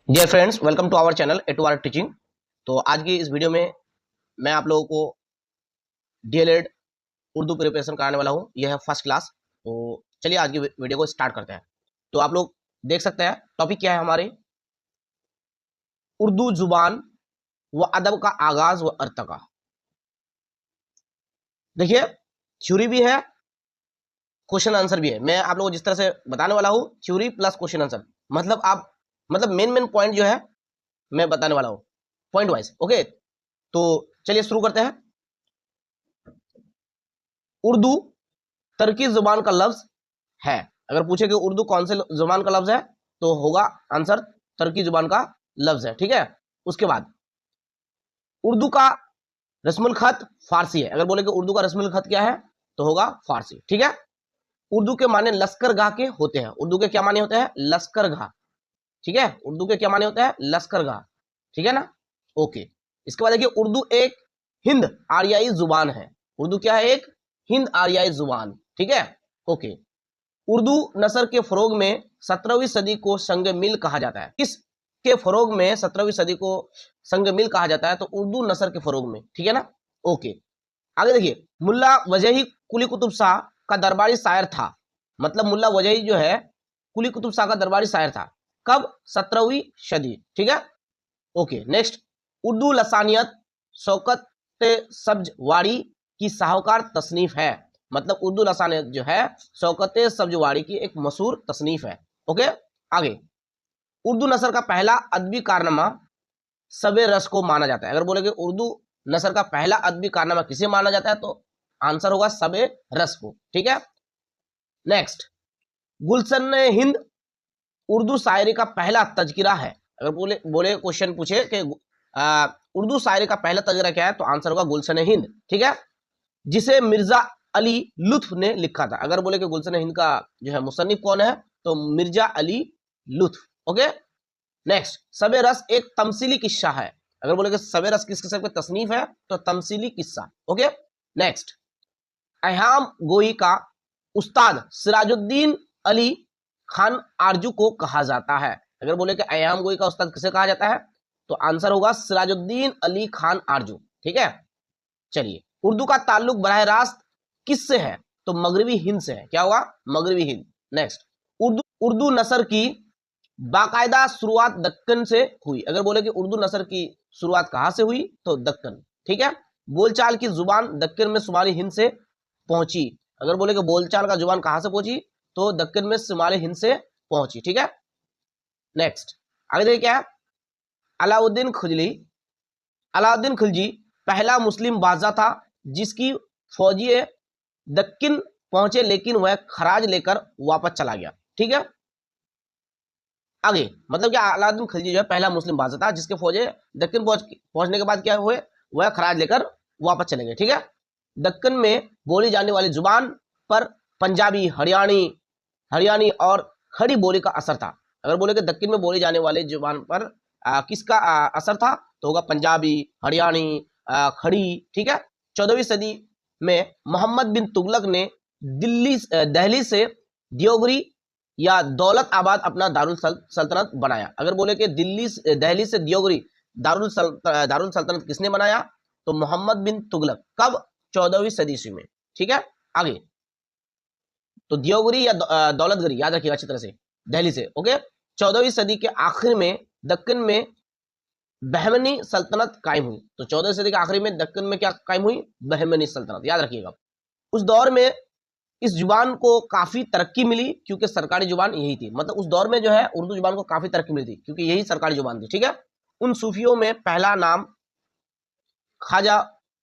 Dear friends, welcome to our channel A to R teaching. तो आज की इस वीडियो में मैं आप लोगों को डीएलएड उर्दू प्रिपरेशन कराने वाला हूँ। यह है फर्स्ट क्लास। तो चलिए आज की वीडियो को स्टार्ट करते हैं। तो आप लोग देख सकते हैं टॉपिक क्या है हमारे, उर्दू जुबान व अदब का आगाज व अर्तका। देखिए, थ्योरी भी है, क्वेश्चन आंसर भी है। मैं आप लोगों को जिस तरह से बताने वाला हूँ, थ्योरी प्लस क्वेश्चन आंसर, मतलब मेन पॉइंट जो है मैं बताने वाला हूँ पॉइंट वाइज। ओके, तो चलिए शुरू करते हैं। उर्दू तुर्की जुबान का लफ्ज है। अगर पूछे कि उर्दू कौन से जुबान का लफ्ज है, तो होगा आंसर तुर्की जुबान का लफ्ज है। ठीक है, उसके बाद उर्दू का रस्मुल खत फारसी है। अगर बोले कि उर्दू का रस्मुल खत क्या है, तो होगा फारसी। ठीक है, उर्दू के माने लश्करगाह के होते हैं। उर्दू के क्या माने होते हैं? लश्करगाह। ठीक है, उर्दू के क्या माने होते हैं? लश्करगाह। ठीक है ना? ओके, इसके बाद देखिए, उर्दू एक हिंद आर्याई जुबान है। उर्दू क्या है? एक हिंद आर्याई जुबान। ठीक है, ओके। उर्दू नसर के फरोग में 17वीं सदी को संग मिल कहा जाता है। किस के फरोग में 17वीं सदी को संग मिल कहा जाता है? तो उर्दू नसर के फरोग में। ठीक है ना? ओके, आगे देखिए, मुल्ला वजही कुली कुतुब शाह का दरबारी शायर था। मतलब मुल्ला वजही जो है कुली कुतुब शाह का दरबारी शायर था। कब? 17वीं सदी। ठीक है, ओके। नेक्स्ट, उर्दू लसानियत शौकत सब्जवाड़ी की साहूकार तसनीफ है। मतलब उर्दू लसानियत जो है शौकत सब्जवाड़ी की एक मशहूर तसनीफ है। ओके, आगे, उर्दू नसर का पहला अदबी कारनामा सबे रस को माना जाता है। अगर बोले कि उर्दू नसर का पहला अदबी कारनामा किसे माना जाता है, तो आंसर होगा सबे रस को। ठीक है, नेक्स्ट, गुलशन हिंद उर्दू शायरी का पहला तज़किरा है। अगर बोले बोले क्वेश्चन पूछे कि उर्दू शायरी का पहला तज़किरा क्या है, तो आंसर होगा गुलशन हिंद। ठीक है, जिसे मिर्जा अली लुत्फ ने लिखा था। अगर बोले कि गुलशन हिंद का जो है मुसन्निफ कौन है, तो मिर्जा अली लुत्फ। ओके, नेक्स्ट, सबे रस एक तमसीली किस्सा है। अगर बोले कि सबे रस किस किस्म की तसनीफ है, तो तमसीली किस्सा। ओके, नेक्स्ट, अहयाम गोई का उस्ताद सिराजुद्दीन अली खान आरजू को कहा जाता है। अगर बोले कि अहयाम गोई का उस्ताद किसे कहा जाता है, तो आंसर होगा सिराजुद्दीन अली खान आरजू। ठीक है, चलिए, उर्दू का ताल्लुक बराह रास्त किससे है, तो मगरबी हिंद से है। क्या होगा? मगरबी हिंद। नेक्स्ट, उर्दू उर्दू नसर की बाकायदा शुरुआत दक्कन से हुई। अगर बोले कि उर्दू नसर की शुरुआत कहां से हुई, तो दक्कन। ठीक है, बोलचाल की जुबान दक्कन में शुमाली हिंद से पहुंची। अगर बोले कि बोलचाल का जुबान कहां से पहुंची, तो दक्कन में शुमाली हिंद से पहुंची। ठीक है, नेक्स्ट, आगे देखिए क्या है, अलाउद्दीन खिलजी। अलाउद्दीन खिलजी पहला मुस्लिम बादशाह था जिसकी फौजी दक्कन पहुंचे, लेकिन वह खराज लेकर वापस चला गया। ठीक है, आगे, मतलब क्या, अलाउद्दीन खिलजी जो है पहला मुस्लिम बादशाह था जिसके फौजे दक्कन पहुंचने के बाद क्या हुए, वह खराज लेकर वापस चले गए। ठीक है, दक्कन में बोली जाने वाली जुबान पर पंजाबी, हरियाणी और खड़ी बोली का असर था। अगर बोले कि दक्कन में बोली जाने वाली जुबान पर किसका असर था, तो होगा पंजाबी, हरियाणी, खड़ी। ठीक है, 14वीं सदी में मोहम्मद बिन तुगलक ने दहली से दियोगरी या दौलत आबाद अपना दारुल सल्तनत बनाया। अगर बोले कि दहली से दियोगरी दारुल सल्तनत किसने बनाया, तो मोहम्मद बिन तुगलक। कब? 14वीं सदी ईस्वी में। ठीक है, आगे, तो दियोगरी या दौलतगरी याद रखिएगा अच्छी तरह से, दिल्ली से। ओके, 14वीं सदी के आखिर में दक्कन में बहमनी सल्तनत कायम हुई। तो 14वीं सदी के आखिर में दक्कन में क्या कायम हुई? बहमनी सल्तनत, याद रखिएगा। उस दौर में इस जुबान को काफी तरक्की मिली क्योंकि सरकारी जुबान यही थी। मतलब उस दौर में जो है उर्दू जुबान को काफी तरक्की मिली थी क्योंकि यही सरकारी जुबान थी। ठीक है, उन सूफियों में पहला नाम ख्वाजा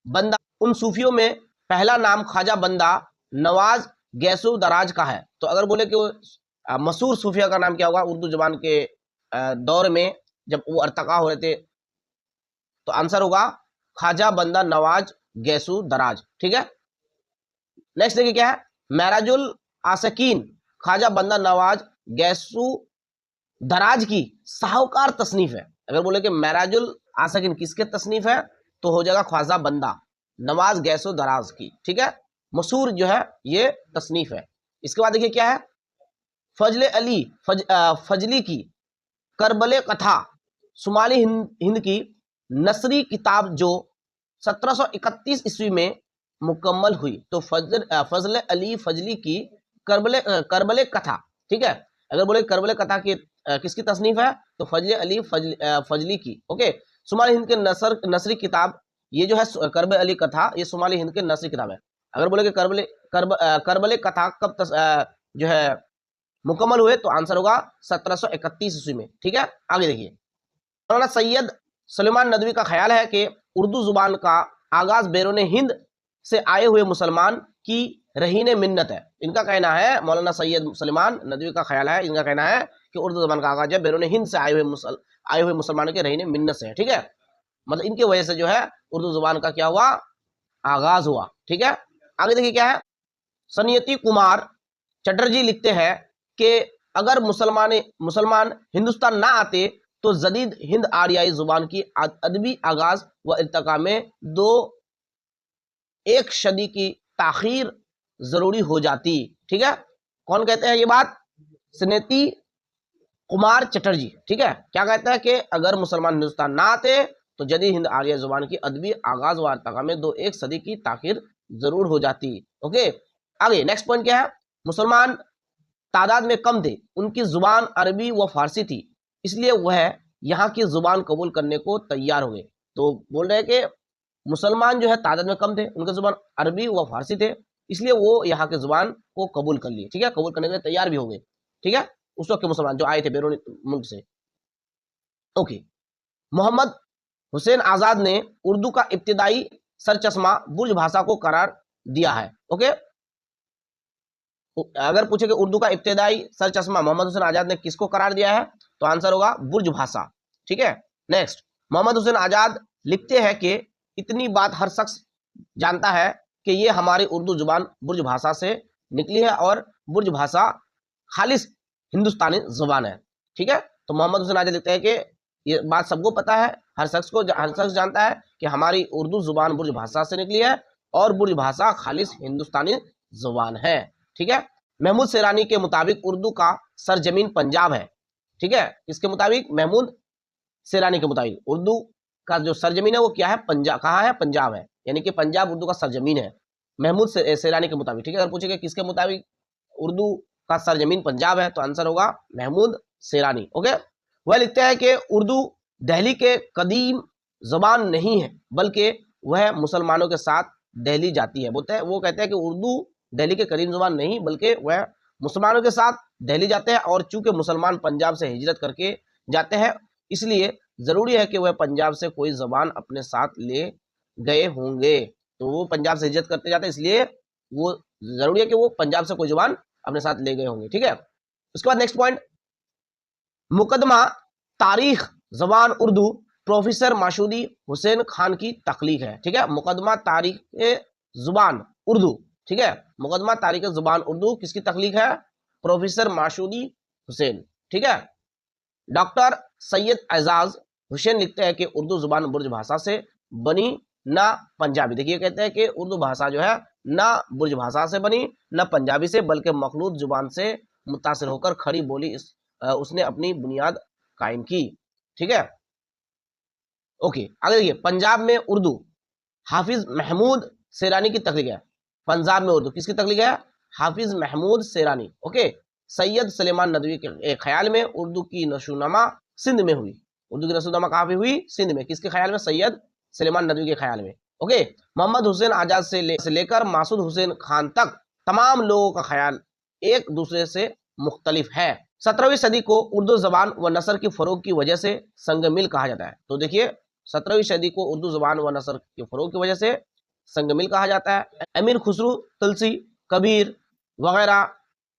बंदा उन सूफियों में पहला नाम ख्वाजा बंदा नवाज गैसु दराज का है। तो अगर बोले कि मशहूर सूफिया का नाम क्या होगा उर्दू जुबान के दौर में जब वो अर्तका हो रहे थे, तो आंसर होगा ख्वाजा बंदा नवाज गैसु दराज। ठीक है, नेक्स्ट देखिए क्या है, महराजुल आसकीन ख्वाजा बंदा नवाज गैसु दराज की साहूकार तसनीफ है। अगर बोले कि महराजुल आसकीन किसके तसनीफ है, तो हो जाएगा ख्वाजा बंदा नवाज गैसो दराज की। ठीक है, मशहूर जो है ये तसनीफ है। इसके बाद देखिए क्या है, फजले अली फजली की करबले कथा शुमाली हिंद की नसरी किताब जो 1731 ईस्वी में मुकम्मल हुई। तो फजल अली फजली की करबले कथा, ठीक है। अगर बोले करबले कथा की किसकी तसनीफ है, तो फजल अली फजली की। ओके, शुमाली हिंद के नसरी किताब, ये जो है करबले अली कथा, ये शुमाली हिंद के नसरी किताब है। अगर बोले कि करबले कथा कब जो है मुकम्मल हुए, तो आंसर होगा 1731 ईस्वी में, ठीक है। आगे देखिए, मौलाना सैयद सलेमान नदवी का ख्याल है कि उर्दू जुबान का आगाज बैरून हिंद से आए हुए मुसलमान की रहीने मिन्नत है। इनका कहना है, मौलाना सैयद सलेमान नदवी का ख्याल है, इनका कहना है कि उर्दू जुबान का आगाज है बैरून हिंद से आए हुए मुसलमानों के रहीने मिन्नत से है, ठीक है। मतलब इनकी वजह से जो है उर्दू जुबान का क्या हुआ, आगाज हुआ, ठीक है। आगे देखिए क्या है, सनियति कुमार चटर्जी लिखते हैं कि अगर मुसलमान हिंदुस्तान ना आते तो जदीद हिंद आरियाई जुबान की अदबी आगाज व इर्तका में एक सदी की ताखीर जरूरी हो जाती, ठीक है। कौन कहते हैं ये बात, सनियति कुमार चटर्जी, ठीक है। क्या कहता है कि अगर मुसलमान हिंदुस्तान ना आते तो जदीद हिंद आरियाई जुबान की अदबी आगाज व इर्तका में एक सदी की ताखीर जरूर हो जाती। ओके, आगे नेक्स्ट पॉइंट क्या है, मुसलमान तादाद में कम थे, उनकी जुबान अरबी व फारसी थी, इसलिए वह यहाँ की जुबान कबूल करने को तैयार हो गए। तो बोल रहे हैं कि मुसलमान जो है तादाद में कम थे, उनकी जुबान अरबी व फारसी थे, इसलिए वो यहाँ के जुबान को कबूल कर लिए, ठीक है, कबूल करने के लिए तैयार भी हो गए, ठीक है, उस वक्त के मुसलमान जो आए थे बैरून मुल्क से। ओके, मोहम्मद हुसैन आजाद ने उर्दू का इब्तिदाई सरचश्मा बुर्ज भाषा को करार दिया है। ओके, अगर पूछे कि उर्दू का इब्तिदाई सरचश्मा मोहम्मद हुसैन आजाद ने किसको करार दिया है, तो आंसर होगा बुर्ज भाषा, ठीक है। नेक्स्ट, मोहम्मद हुसैन आजाद लिखते हैं कि इतनी बात हर शख्स जानता है कि ये हमारी उर्दू जुबान बुर्ज भाषा से निकली है और बुर्ज भाषा खालिस हिंदुस्तानी जुबान है, ठीक है। तो मोहम्मद हुसैन आजाद लिखते हैं कि ये बात सबको पता है, हर शख्स जानता है कि हमारी उर्दू जुबान बुर्ज भाषा से निकली है और बुर्ज भाषा खालिस हिंदुस्तानी जुबान है, ठीक है। महमूद सेरानी के मुताबिक उर्दू का सरजमीन पंजाब है, ठीक है। इसके मुताबिक महमूद सेरानी के मुताबिक उर्दू का जो सरजमीन है वो क्या है, पंजाब, कहाँ है, पंजाब है, यानी कि पंजाब उर्दू का सरजमीन है महमूद सेरानी के मुताबिक, ठीक है। अगर पूछेगा किसके मुताबिक उर्दू का सरजमीन पंजाब है, तो आंसर होगा महमूद सेरानी। ओके, वह लिखते हैं कि उर्दू दिल्ली के कदीम जुबान नहीं है, बल्कि वह मुसलमानों के साथ दिल्ली जाती है। बोलते हैं, वो कहते हैं कि उर्दू दिल्ली के करीम जुबान नहीं, बल्कि वह मुसलमानों के साथ दिल्ली जाते हैं, और चूंकि मुसलमान पंजाब से हिजरत करके जाते हैं, इसलिए जरूरी है कि वह पंजाब से कोई जुबान अपने साथ ले गए होंगे। तो वो पंजाब से हिजरत करते जाते हैं, इसलिए वो जरूरी है कि वो पंजाब से कोई जुबान अपने साथ ले गए होंगे, ठीक है। उसके बाद नेक्स्ट पॉइंट, मुकदमा तारीख जुबान उर्दू प्रोफेसर माशूदी हुसैन खान की तख्लीक है, ठीक है। मुकदमा तारीख जुबान उर्दू, ठीक है, मुकदमा तारीख जुबान उर्दू किसकी तख्लीक है, प्रोफेसर माशूदी हुसैन, ठीक है। डॉक्टर सैयद एजाज हुसैन लिखते हैं कि उर्दू जुबान बुर्ज भाषा से बनी ना पंजाबी। देखिए, कहते हैं कि उर्दू भाषा जो है ना बुर्ज भाषा से बनी ना पंजाबी से, बल्कि मखलूत जुबान से मुतासिर होकर खड़ी बोली उसने अपनी बुनियाद कायम की, ठीक है। ओके, आगे देखिए, पंजाब में उर्दू हाफिज महमूद सेरानी की तख्लीक है। पंजाब में उर्दू किसकी तख्लीक है, हाफिज महमूद सेरानी। ओके, सैयद सलेमान नदवी के ख्याल में उर्दू की नशोनामा सिंध में हुई। उर्दू की नशोनामा कहाँ पे हुई, सिंध में, किसके ख्याल में, सैयद सलेमान नदवी के ख्याल में। ओके, मोहम्मद हुसैन आजाद से लेकर मासूद हुसैन खान तक तमाम लोगों का ख्याल एक दूसरे से मुख्तलिफ है। 17वीं सदी को उर्दू जबान व नसर की फरोग की वजह से संगमिल कहा जाता है। तो देखिए, 17वीं सदी को उर्दू जबान व नसर के फरोग की वजह से संगमिल कहा जाता है। अमीर खुसरू, तुलसी, कबीर वगैरह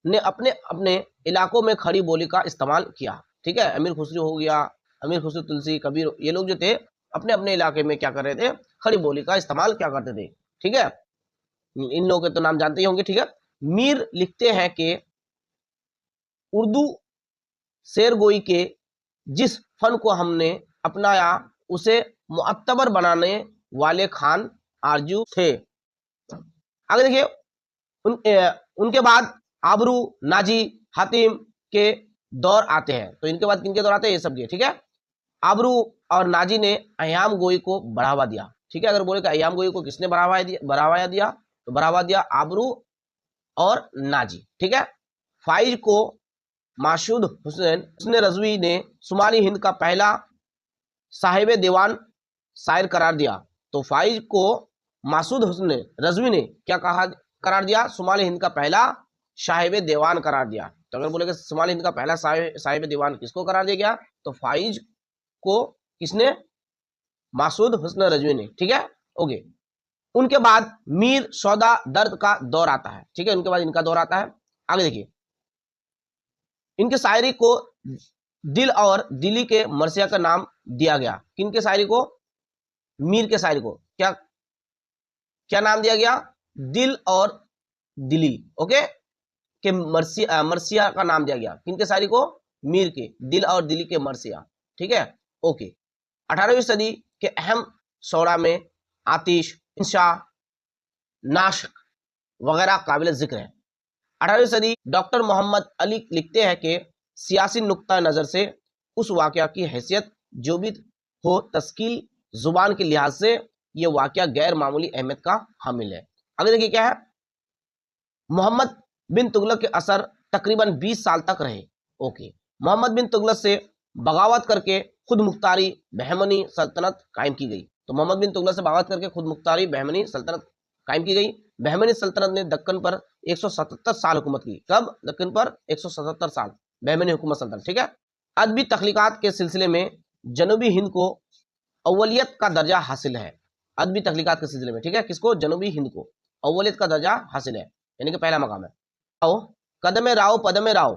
ने अपने अपने इलाकों में खड़ी बोली का इस्तेमाल किया, ठीक है। अमीर खुसरू हो गया, अमीर खुसरू, तुलसी, कबीर, ये लोग जो थे अपने अपने इलाके में क्या कर रहे थे, खड़ी बोली का इस्तेमाल क्या करते थे, ठीक है। इन लोगों के तो नाम जानते ही होंगे, ठीक है। मीर लिखते हैं कि उर्दू शेरगोई के जिस फन को हमने अपनाया उसे मुअत्तबर बनाने वाले खान आरजू थे। आगे देखिए, उनके बाद आबरू, नाजी, हातिम के दौर आते हैं। तो इनके बाद किनके दौर आते हैं, ये सब, ठीक है। आबरू और नाजी ने अयाम गोई को बढ़ावा दिया। ठीक है, अगर बोले कि अयाम गोई को किसने बढ़ावा दिया तो बढ़ावा दिया आबरू और नाजी। ठीक है, फाइज को मासूद हुसैन रजवी ने शुमाली हिंद का पहला साहिब दीवान शायर करार दिया। तो फाइज को मासूद हुसैन रजवी ने क्या कहा करार दिया? शुमाली हिंद का पहला साहिब दीवान करार दिया। तो अगर बोले कि शुमाली हिंद का पहला साहिब दीवान किसको करार दिया गया तो फाइज को किसने? मासूद हुसैन रजवी ने। ठीक है, ओके। उनके बाद मीर सौदा दर्द का दौर आता है। ठीक है, उनके बाद इनका दौर आता है। आगे देखिए, इनके शायरी को दिल और दिली के मरसिया का नाम दिया गया। किनके शायरी को? मीर के शायरी को क्या क्या नाम दिया गया? दिल और दिली। ओके, के मरसिया का नाम दिया गया। किनके शायरी को? मीर के, दिल और दिली के मरसिया। ठीक है, ओके। 18वीं सदी के अहम शोरा में आतिश, इंशा, नाश्क वगैरह काबिल जिक्र है। 18वीं सदी डॉक्टर मोहम्मद अली लिखते हैं कि सियासी नुक्ता नज़र से उस वाक़या की हैसियत जो भी हो, तस्कील जुबान के लिहाज से यह वाक़या गैर मामूली अहमियत का हामिल है। आगे देखिए क्या है? मोहम्मद बिन तुगलक के असर तकरीबन 20 साल तक रहे। ओके, मोहम्मद बिन तुगलक से बगावत करके खुद मुख्तारी बहमनी सल्तनत कायम की गई। तो मोहम्मद बिन तुगलक से बगावत करके खुद मुख्तारी बहमनी सल्तनत कायम की गई। बहमनी सल्तनत ने दक्कन पर 177 साल हुकूमत की। कब? दक्कन पर 177 साल बहमनी हुकूमत सल्तनत। ठीक है, अदबी तख्लीकात के सिलसिले में जनूबी हिंद को अव्वलियत का दर्जा हासिल है। अदबी तख्लीकात के सिलसिले में, ठीक है, किसको? जनूबी हिंद को अव्वलियत का दर्जा हासिल है, यानी कि पहला मकाम है। कदम राव पदम राव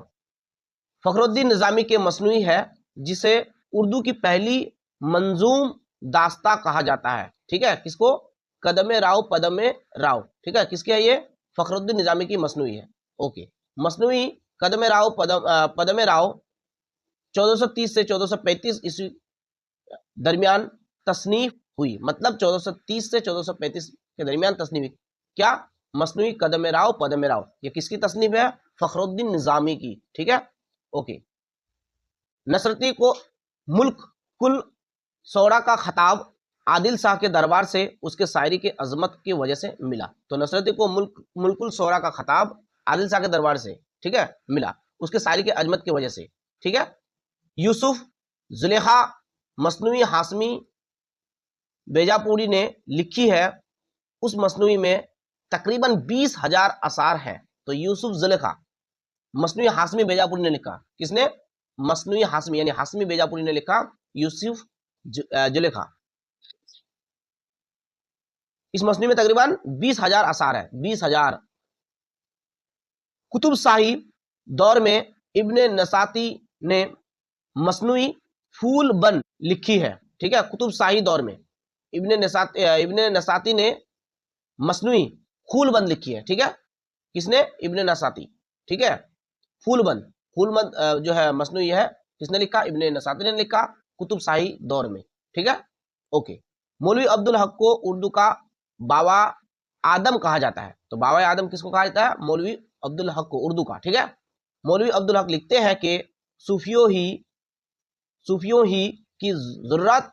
फखरुद्दीन निजामी के मसनूई है, जिसे उर्दू की पहली मंजूम दास्ता कहा जाता है। ठीक है, किसको? कदम राव पदम राव। ठीक है, किसके है ये? फखरुद्दीन निजामी की मसनूई है। ओके, मसनूई कदम राव पदम राव 1430 से 1435 ईस्वी दरमियान तसनीफ हुई। मतलब 1430 से 1435 के दरमियान तसनीफ हुई। क्या? मसनूई कदम राव पदम राव, ये किसकी तसनीफ है? फखरुद्दीन निजामी की। ठीक है, ओके। नसरती को मुल्क कुल सौरा का खिताब आदिल शाह के दरबार से उसके शायरी के अजमत की वजह से मिला। तो नसरती को मुल्कुल सौरा का खिताब आदिल शाह के दरबार से, ठीक है, मिला उसके शायरी के अजमत की वजह से। ठीक है, यूसुफ जुलेखा मसनूई हाशमी बेजापुरी ने लिखी है। उस मसनूई में तकरीबन 20,000 असार हैं। तो यूसुफ जुलेखा मसनूई हाशमी बेजापुरी ने लिखा। किसने? मसनूई हाशमी यानी हाशमी बेजापुरी ने लिखा यूसुफ जुलेखा। इस मसनूई में तकरीबन 20,000 असार है, 20,000। कुतुब शाही दौर में इब्ने नसाती ने मसनूई फूल बन लिखी है। ठीक है, कुतुब शाही दौर में इब्ने नसाती ने मसनूई फूल बंद लिखी है। ठीक है, किसने? इब्ने नसाती। ठीक है, फूल बंद जो है मसनूई है, किसने लिखा? इब्ने नसाती ने लिखा कुतुब शाही दौर में। ठीक है, ओके। मौलवी अब्दुल हक को उर्दू का बाबा आदम कहा जाता है। तो बाबा आदम किसको कहा जाता है? मौलवी अब्दुल हक को, उर्दू का। ठीक है, मौलवी अब्दुल हक लिखते हैं कि सूफियों ही की जरूरत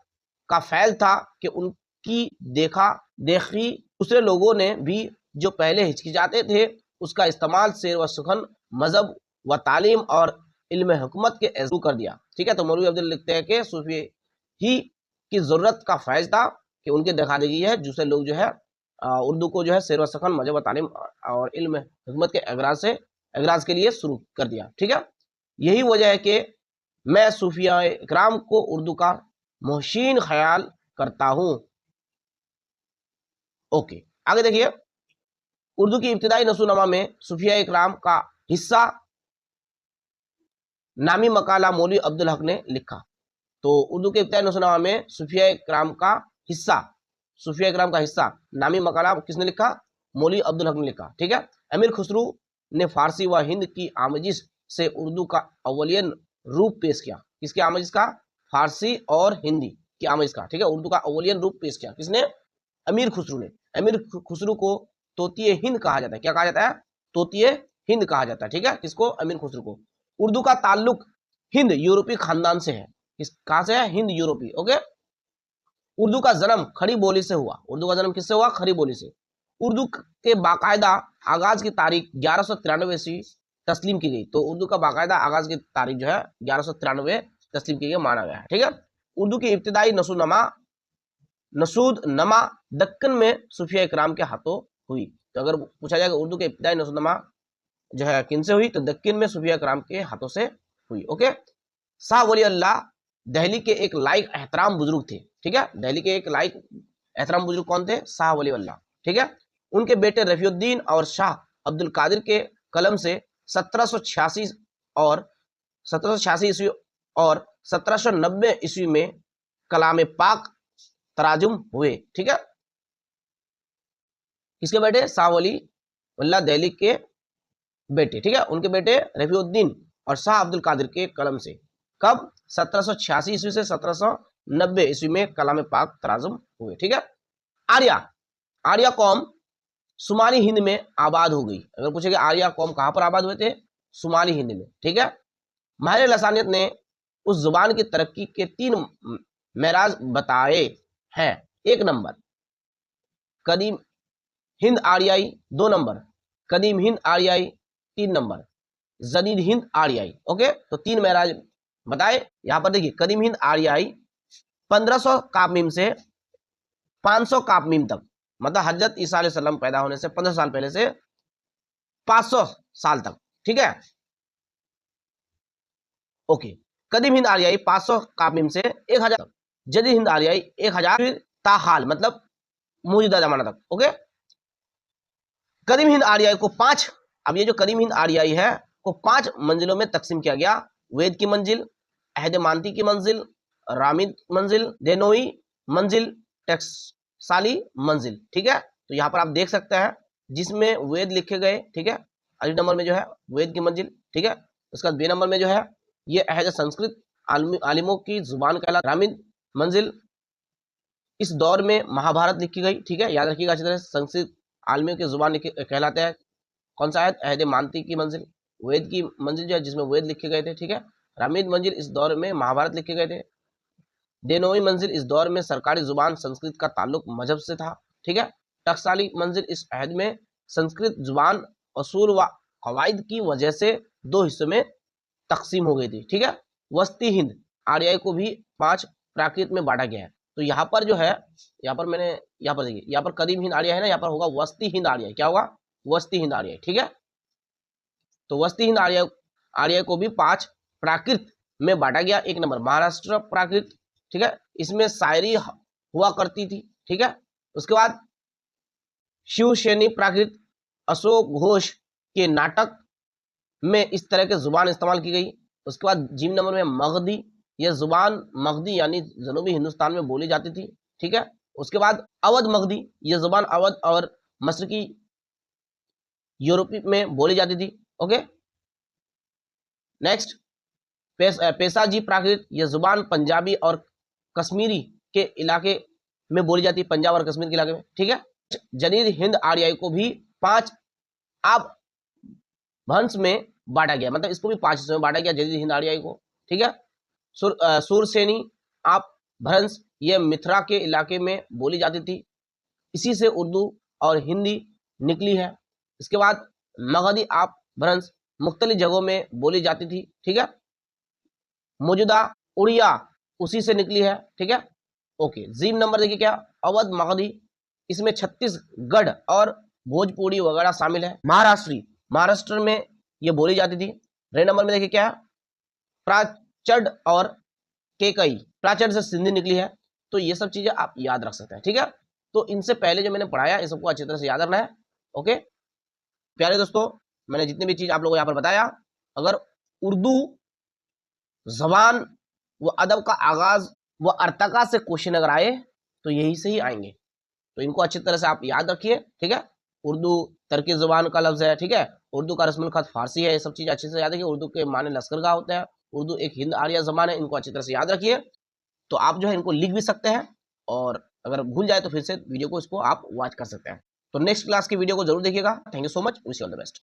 का फैल था कि उनकी देखा देखी दूसरे लोगों ने भी जो पहले हिचकिचाते थे उसका इस्तेमाल शेर व सुखन मजहब व तालीम और इल्म हुकूमत के शुरू कर दिया। ठीक है, तो मौलवी अब्दुल लिखते हैं कि सूफी ही की जरूरत का फैज था कि उनके देखा देखी है दूसरे लोग जो है उर्दू को जो है शेर व सुखन मजहब व तालीम और इल्म हुकूमत के एगराज के लिए शुरू कर दिया। ठीक है, यही वजह है कि मैं सूफिया इकराम को उर्दू का मोहसिन ख्याल करता हूं। ओके, आगे देखिए, उर्दू की इब्तिदाई नसूनमा में सूफिया इकराम का हिस्सा नामी मकाला मौलवी अब्दुल हक ने लिखा। तो उर्दू के इब्तिदाई नसूनमा में सूफिया इकराम का हिस्सा नामी मकाला किसने लिखा? मौलवी अब्दुल हक ने लिखा। ठीक है, अमीर खुसरू ने फारसी व हिंद की आमजिश से उर्दू का अव्वलियन रूप पेश किया। किसकी आमजिश का? फारसी और हिंदी की आमजिश का। ठीक है, उर्दू का अव्वलियन रूप पेश किया। किसने? अमीर खुसरू ने। अमीर खुसरू को तोतिए हिंद कहा जाता है। क्या कहा जाता है? तोतिए हिंद कहा जाता है। ठीक है, किसको? अमीर खुसरू को। उर्दू का ताल्लुक हिंद यूरोपीय खानदान से है। कहां से है? हिंद यूरोपी। ओके, उर्दू का जन्म खड़ी बोली से हुआ। उर्दू का जन्म किससे हुआ? खड़ी बोली से। उर्दू के बाकायदा आगाज की तारीख 1193 ईस्वी तस्लीम की गई। तो उर्दू का बाकायदा आगाज की तारीख जो है 1193 तस्लीम की गई माना गया है। ठीक है, उर्दू की इब्तिदाई नसूदनमा दक्कन में सूफिया इकराम के हाथों हुई। तो अगर पूछा जाएगा उर्दू के इब्तिदाई नसूदनमा जो है किन से हुई, तो दक्कन में सूफिया इकराम के हाथों से हुई। ओके, शाह वली अल्लाह दिल्ली के एक लायक एहतराम बुजुर्ग थे। ठीक है, दिल्ली के एक लायक एहतराम बुजुर्ग कौन थे? शाह वली अल्लाह। ठीक है, उनके बेटे रफीउद्दीन और शाह अब्दुल कादिर के कलम से 1786 और 1786 ईस्वी और 1790 ईस्वी में कलाम पाक तराजुम हुए। ठीक है, किसके बेटे? शाह वली अल्लाह दिल्ली के बेटे। ठीक है, उनके बेटे रफीउद्दीन और शाह अब्दुल कादिर के कलम से कब? 1786 ईस्वी से 1790 ईस्वी में कलाम पाक तराजुम हुए। ठीक है, आर्या कौम शुमाली हिंद में आबाद हो गई। अगर पूछेगा आर्या कौम कहां पर आबाद हुए थे? शुमाली हिंद में। ठीक है, माहिर लसानियत ने उस जुबान की तरक्की के 3 मेराज बताए हैं। 1 नंबर कदीम हिंद आर्याई, 2 नंबर कदीम हिंद आर्याई, 3 नंबर जदीद हिंद आर्याई। ओके, तो 3 मेराज बताए। यहां पर देखिए, कदीम हिंद आर्याई 1500 कापमीम से 500 कापमीम तक, मतलब हजरत ईसा अलैहिस्सलाम पैदा होने से 15 साल पहले से 500 साल तक। ठीक है, ओके, कदीम हिंद आर्याई 500 कापमीम से 1000 तक, जदीद हिंद आर्याई 1000 ताहाल मतलब मौजूदा जमाना तक। ओके, कदीम हिंद आर्याई को 5, अब ये जो कदीम हिंद आर्याई है को 5 मंजिलों में तकसीम किया गया। वेद की मंजिल, अहद मानती की मंजिल, रामिद मंजिल, देनोई मंजिल, टक्साली मंजिल। ठीक है, तो यहाँ पर आप देख सकते हैं जिसमें वेद लिखे गए। ठीक है, अगले नंबर में जो है वेद की मंजिल। ठीक है, उसके बाद 2 नंबर में जो है ये अहद संस्कृत आलिमों की जुबान कहला। रामिद मंजिल, इस दौर में महाभारत लिखी गई। ठीक है, याद रखिएगा अच्छी तरह, संस्कृत आलिमों की जुबान कहलाते हैं। कौन सा है? अहद मानती की मंजिल। वेद की मंजिल जो है जिसमें वेद लिखे गए थे। ठीक है, रामिद मंजिल, इस दौर में महाभारत लिखे गए थे। देनोई मंजिल, इस दौर में सरकारी जुबान संस्कृत का ताल्लुक मजहब से था। ठीक है, टकसाली मंजिल, इस अहद में संस्कृत जुबान असूल व कवायद की वजह से 2 हिस्सों में तकसीम हो गई थी। ठीक है, वस्ती हिंद आर्याई को भी 5 प्राकृत में बांटा गया है। तो यहाँ पर जो है, यहाँ पर देखिए, यहाँ पर कदीम हिंद आर्याई है ना, यहाँ पर होगा वस्ती हिंद आर्याई। क्या होगा? वस्ती हिंद आर्याई। ठीक है, तो वस्ती हिंद आर्याई को भी 5 प्राकृत में बांटा गया। 1 नंबर महाराष्ट्र प्राकृत। ठीक है, इसमें शायरी हुआ करती थी। ठीक है, उसके बाद शिवसेनी प्राकृत, अशोक घोष के नाटक में इस तरह के जुबान इस्तेमाल की गई। उसके बाद जीम नंबर में मगधी, यह जुबान मगधी यानी जनूबी हिंदुस्तान में बोली जाती थी। ठीक है, उसके बाद अवध मगधी, यह जुबान अवध और मशरकी यूरोपी में बोली जाती थी। ओके, नेक्स्ट पेशाजी प्राकृत, यह जुबान पंजाबी और कश्मीरी के इलाके में बोली जाती है, पंजाब और कश्मीर के इलाके में। ठीक है, जदीद हिंद आर्याई को भी 5 आप भंश में बांटा गया, मतलब इसको भी 5 हिस्सों में बांटा गया जदीद हिंद आर्याई को। ठीक है, सुरसेनी आप भ्रंश, ये मिथिला के इलाके में बोली जाती थी, इसी से उर्दू और हिंदी निकली है। इसके बाद मगधी आप भ्रंश मुख्तलिफ जगहों में बोली जाती थी। ठीक है, मौजूदा उड़िया उसी से निकली है। ठीक है, ओके, जीम नंबर देखिए क्या? अवध मगधी, इसमें छत्तीसगढ़ और भोजपुरी वगैरह शामिल है। महाराष्ट्र में ये बोली जाती थी। रे नंबर में देखिए क्या है? प्राचड और केकई, प्राचड से सिंधी निकली है। तो ये सब चीजें आप याद रख सकते हैं। ठीक है, तो इनसे पहले जो मैंने पढ़ाया इस सबको अच्छी तरह से याद रखना है। ओके प्यारे दोस्तों, मैंने जितनी भी चीज आप लोगों को यहाँ पर बताया, अगर उर्दू जबान व अदब का आगाज व अर्तका से क्वेश्चन अगर आए तो यही से ही आएंगे, तो इनको अच्छी तरह से आप याद रखिए। ठीक है, उर्दू तरकी जुबान का लफ्ज है। ठीक है, उर्दू का रस्मुल खत फारसी है। ये सब चीज अच्छे से याद रखिए। उर्दू के माने लश्करगाह होते हैं। उर्दू एक हिंद आर्य जबान है। इनको अच्छी तरह से याद रखिए। तो आप जो है इनको लिख भी सकते हैं, और अगर भूल जाए तो फिर से वीडियो को इसको आप वॉच कर सकते हैं। तो नेक्स्ट क्लास की वीडियो को जरूर देखिएगा। Thank you so much, wish you all the best.